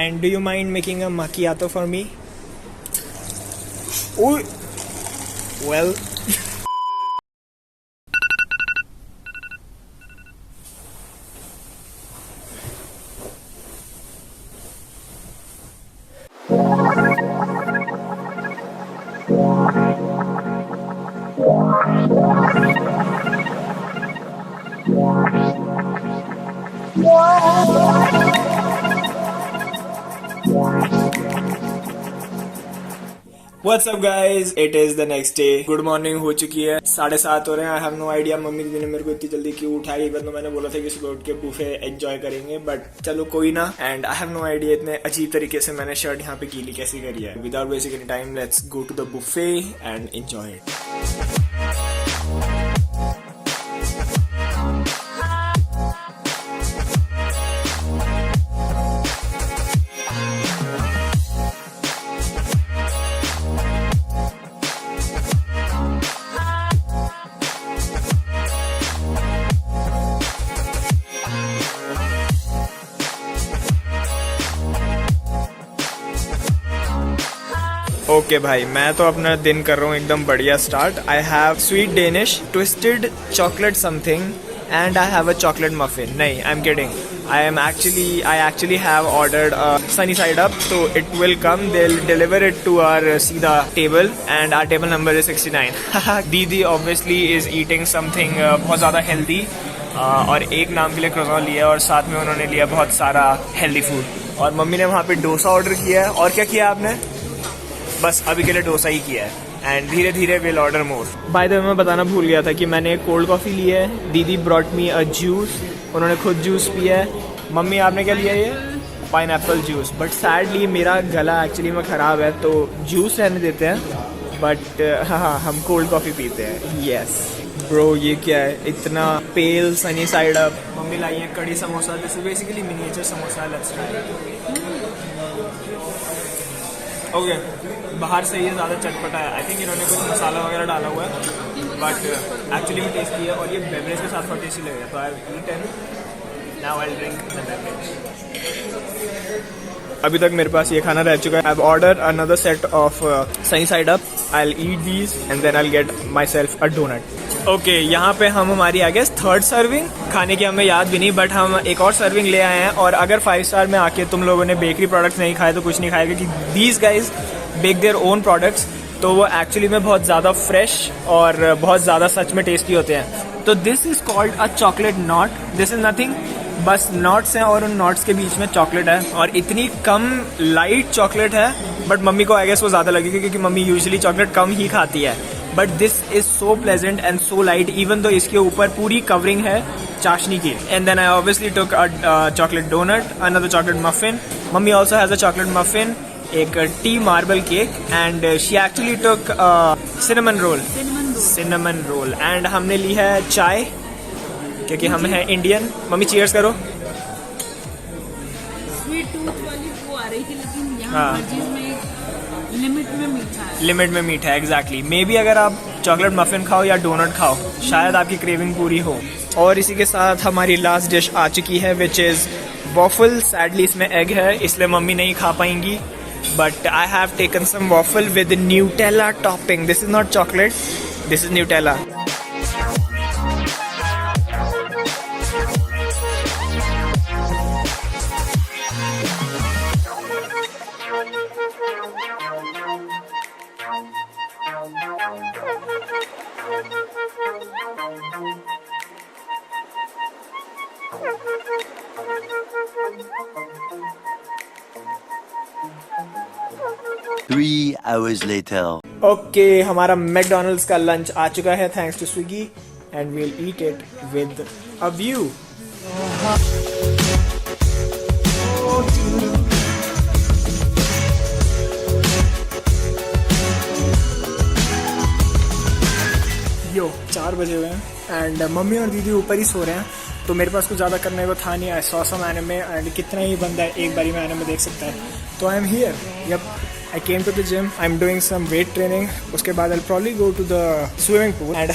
And do you mind making a macchiato for me? Oh, well. What's up guys? It is the next day. Good morning हो चुकी है, 7:30 हो रहे हैं. I have no idea mummy ने मेरे को इतनी जल्दी क्यों उठाई. इवन तो मैंने बोला था कि सुबह उठ के बुफे एंजॉय करेंगे, बट चलो कोई ना. And I have no idea इतने अजीब तरीके से मैंने शर्ट यहाँ पे गीली कैसी करी है. Without wasting any time, let's go to the buffet and enjoy it. Okay भाई, मैं तो अपना दिन कर रहा हूँ एकदम बढ़िया start. I have sweet Danish, twisted chocolate something and I have a chocolate muffin. नहीं, I am kidding. I actually have ordered a sunny side up, so it will come. They'll deliver it to our सीधा table and our table number is 69. दीदी obviously is eating something बहुत ज़्यादा healthy और एक नाम के लिए croissant लिया और साथ में उन्होंने लिया बहुत सारा healthy food. और मम्मी ने वहाँ पे डोसा ऑर्डर किया है. और क्या किया आपने? बस अभी के लिए डोसा ही किया है. एंड धीरे धीरे will order more. By the way मैं बताना भूल गया था कि मैंने एक कोल्ड कॉफ़ी ली है. दीदी ब्रॉट मी अ जूस. उन्होंने खुद जूस पिया है. मम्मी आपने क्या लिया? ये पाइनएप्पल जूस. बट सैडली मेरा गला एक्चुअली में ख़राब है, तो जूस रहने देते हैं. बट हाँ, हम कोल्ड कॉफ़ी पीते हैं. येस ब्रो, ये क्या है? इतना पेल सनी साइड अप. मम्मी लाई है कड़ी samosa. This is basically miniature samosa. Let's try. Okay, बाहर से ये ज़्यादा चटपटा है. आई थिंक इन्होंने कुछ मसाला वगैरह डाला हुआ है, बट एक्चुअली में टेस्टी है और ये बेवरेज के साथ बहुत टेस्टी लगेगा. तो I eat and now I drink the beverage. अभी तक मेरे पास ये खाना रह चुका है. I have ordered another set of sunny side up. I will eat these and then I will get myself a donut. Okay, यहाँ पे हम हमारी आ गए थर्ड सर्विंग. खाने की हमें याद भी नहीं, बट हम एक और सर्विंग ले आए हैं. और अगर 5 स्टार में आके तुम लोगों ने बेकरी प्रोडक्ट्स नहीं खाए तो कुछ नहीं खाएगा, क्योंकि these guys bake their own products. तो वो एक्चुअली में बहुत ज़्यादा फ्रेश और बहुत ज़्यादा सच में टेस्टी होते हैं. तो this is called a chocolate not. This is nothing, बस नॉट्स हैं और उन नॉट्स के बीच में चॉकलेट है. और इतनी कम लाइट चॉकलेट है, बट मम्मी को आई गेस वो ज़्यादा लगेगी क्योंकि मम्मी यूजुअली चॉकलेट कम ही खाती है. But this is so pleasant and so light, even though इसके ऊपर पूरी कवरिंग है चाशनी की. And then I obviously took a chocolate donut, another chocolate muffin. Mummy also has a chocolate muffin, एक tea marble cake and she actually took cinnamon roll. And हमने ली है चाय क्योंकि हम हैं इंडियन. मम्मी चीयर्स करो. स्वीट टूथ वाली वो आ रही थी, लेकिन यहाँ लिमिट में मीठा है. एग्जैक्टली. मे बी अगर आप चॉकलेट मफिन खाओ या डोनट खाओ, शायद आपकी क्रेविंग पूरी हो. और इसी के साथ हमारी लास्ट डिश आ चुकी है, विच इज़ वॉफल. सैडली इसमें एग है, इसलिए मम्मी नहीं खा पाएंगी. But I have taken some waffle with Nutella topping. This is not chocolate, this is Nutella. Three hours later. Okay, हमारा मैकडोनल्ड्स का लंच आ चुका है thanks to Swiggy and we'll eat it with a view. Yo 4 बजे हुए हैं and mummy और दीदी ऊपर ही सो रहे हैं, तो मेरे पास कुछ ज़्यादा करने को था नहीं. I saw some anime and कितना ही बंदा एक बारी में एनिमे देख सकता है. तो I am here. Yup, I came to the gym. I'm doing some weight training. उसके बाद I'll probably go to the swimming pool. And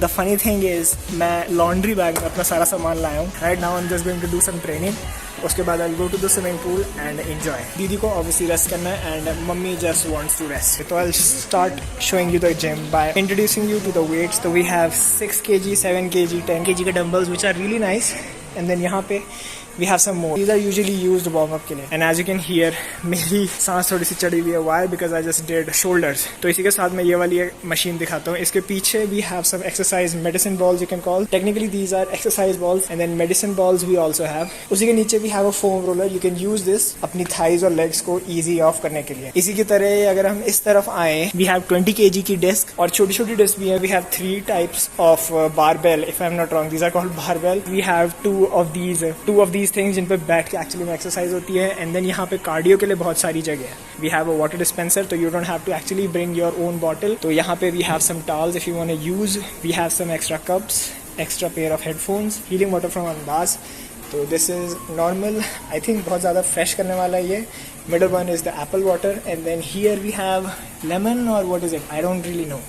the funny thing is, मैं laundry bag में अपना सारा सामान लाया हूँ. Right now I'm just going to do some training. उसके बाद I go to the swimming pool and enjoy. दीदी को ऑब्वियसली रेस्ट करना है and mummy just wants to rest. तो I start showing you the gym by introducing you to the weights. तो we have 6 kg, 7 kg, 10 kg के dumbbells which are really nice. And then यहाँ पे we have some more. These are usually used warm up के लिए। And as you can hear, मेरी सांस थोड़ी सी चढ़ी हुई है। Why? Because I just did shoulders। तो इसी के साथ मैं ये वाली मशीन दिखाता हूँ। इसके पीछे we have some exercise medicine balls you can call। Technically these are exercise balls and then medicine balls we also have। उसी के नीचे we have a foam roller। You can use this अपनी thighs और legs को easy off करने के लिए। इसी की तरह अगर हम इस तरफ आए, we have 20 kg की disc और छोटी छोटी disc भी है। We have 3 types of barbell if I'm not wrong। These are called barbell। We have two of these things जिन पे बैठ के एक्चुअली में एक्सरसाइज होती है। एंड देन यहाँ पे कार्डियो के लिए बहुत सारी जगह है। We have a water dispenser, तो you don't have to actually bring your own bottle. तो यहाँ पे we have some towels if you want to use. We have some extra cups, extra pair of headphones, healing water from अंदाज। तो this is normal. I think बहुत ज़्यादा fresh करने वाला है ये। Middle one is the apple water and then here we have lemon और what is it, I don't really know,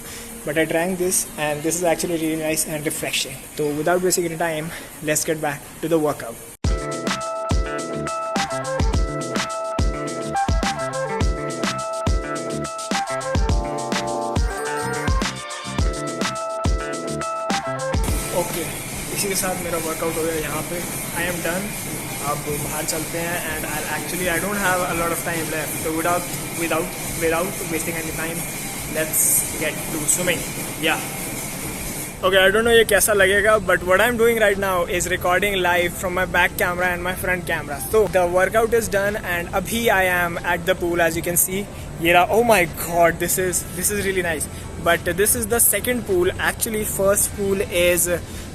but I drank this and this is actually really nice and refreshing. So without wasting any time, let's get back to the workout. Okay, इसी के साथ मेरा workout हो गया यहाँ पे। I am done. अब बाहर चलते हैं and I don't have a lot of time left. तो without wasting any time, let's get to swimming. Ya okay, I don't know ये कैसा लगेगा, but what I am doing right now is recording live from my back camera and my front camera. तो the workout is done and अभी I am at the pool as you can see. ये रहा। Oh my God, this is really nice. But this is the second pool. Actually, first pool is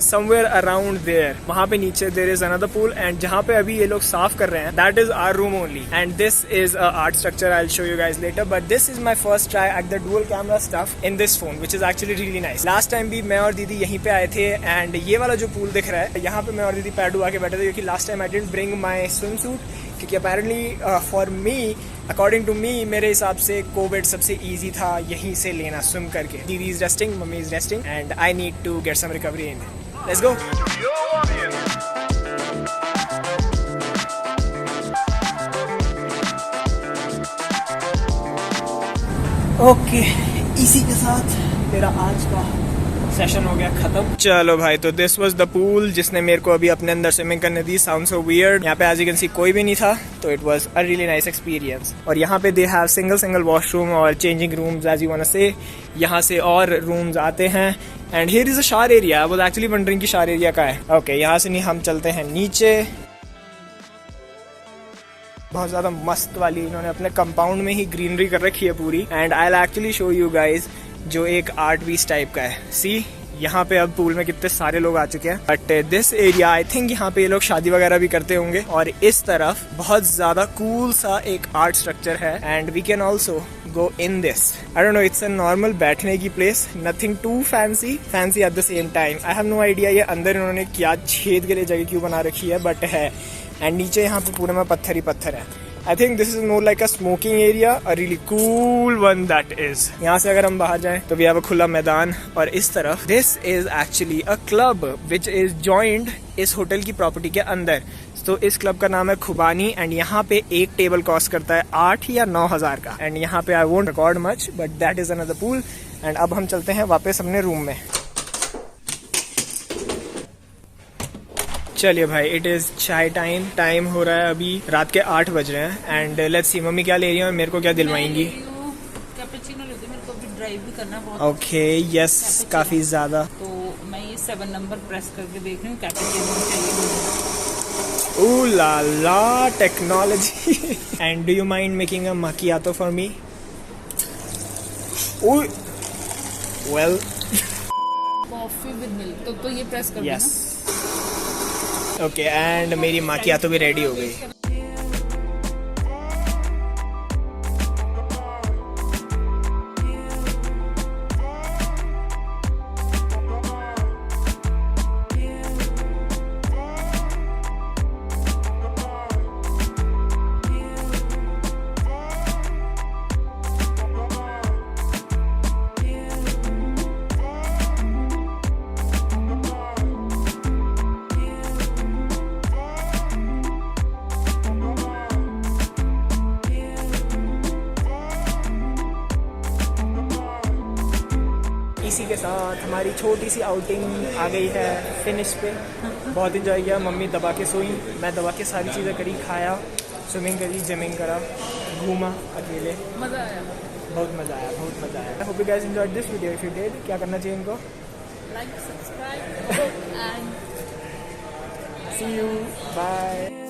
somewhere around there. वहाँ पे नीचे there is another pool and जहाँ पे अभी ये लोग साफ कर रहे हैं, that is our room only. And this is a art structure. I'll show you guys later. But this is my first try at the dual camera stuff in this phone, which is actually really nice. Last time भी मैं और दीदी यहीं पे आए थे and ये वाला जो pool दिख रहा है, यहाँ पे मैं और दीदी पैडू आके बैठे थे क्योंकि last time I didn't bring my swimsuit क्योंकि apparently for me, according to me, मेरे हिसाब से कोविड सबसे इजी था यहीं से लेना स्विम करके। दीदी is resting, mummy is resting and I need to get some recovery in. Let's go. Okay, इसी के साथ मेरा आज का सेशन हो गया खत्म। चलो भाई, तो दिस वाज द पूल जिसने मेरे को अभी अपने अंदर स्विमिंग करने दी। Sound so weird. यहाँ पे एज यू कैन सी कोई भी नहीं था, तो it was a really nice experience. और यहाँ पे दे हैव सिंगल वॉशरूम और changing rooms as you want to say. यहाँ से और रूम्स आते हैं एंड हियर इज अ शार area. I was actually wondering कि शार एरिया का है। ओके, यहाँ से नहीं, हम चलते हैं नीचे। बहुत ज़्यादा मस्त वाली इन्होंने अपने कंपाउंड में ही ग्रीनरी कर रखी है पूरी। And I will actually show you guys जो एक आर्ट पीस टाइप का है। सी, यहाँ पे अब पूल में कितने सारे लोग आ चुके हैं। But this area I think यहाँ पे ये लोग शादी वगैरह भी करते होंगे। और इस तरफ बहुत ज्यादा कूल सा एक आर्ट स्ट्रक्चर है and we can also go in this. I don't know, it's a normal बैठने की place, nothing too fancy at the same time. I have no idea ये अंदर इन्होंने क्या छेद के लिए जगह क्यों बना रखी है, बट है। एंड नीचे यहाँ पे पूरे में पत्थर ही पत्थर है। I think this is more like a smoking area, a really cool one that is. यहाँ से अगर हम बाहर जाएं तो भी have a खुला मैदान और इस तरफ this is actually a club which is joined इस होटल की प्रॉपर्टी के अंदर। तो इस क्लब का नाम है खुबानी एंड यहाँ पे एक टेबल कॉस्ट करता है 8 या 9 हज़ार का। एंड यहाँ पे I won't record much but that is another pool. And अब हम चलते हैं वापस अपने रूम में। चलिए भाई, इट इज चाय टाइम हो रहा है अभी रात के 8 बज रहे हैं। एंड लेट्स सी मम्मी क्या ले रही है और मेरे को क्या दिलवाएंगी। कैपेचिनो लेती हूं, मेरे को भी ड्राइव भी करना बहुत। ओके, यस, काफी ज्यादा। तो मैं ये 7 नंबर प्रेस करके देख रही हूँ कैपेचिनो चाहिए। Ooh la la, technology. And do you mind making a macchiato for me? Ooh, well. Coffee with milk, तो ये प्रेस कर Yes. ओके, एंड मेरी macchiato भी रेडी हो गई। इसी के साथ हमारी छोटी सी आउटिंग आ गई है फिनिश पे। बहुत इंजॉय किया, मम्मी दबा के सोई, मैं दबा के सारी चीज़ें करी, खाया, स्विमिंग करी, जिमिंग करा, घूमा अकेले, मज़ा आया, बहुत मज़ा आया, बहुत मज़ा आया। Hope you guys enjoyed this video. If you did, क्या करना चाहिए इनको? Like, subscribe and see you, bye.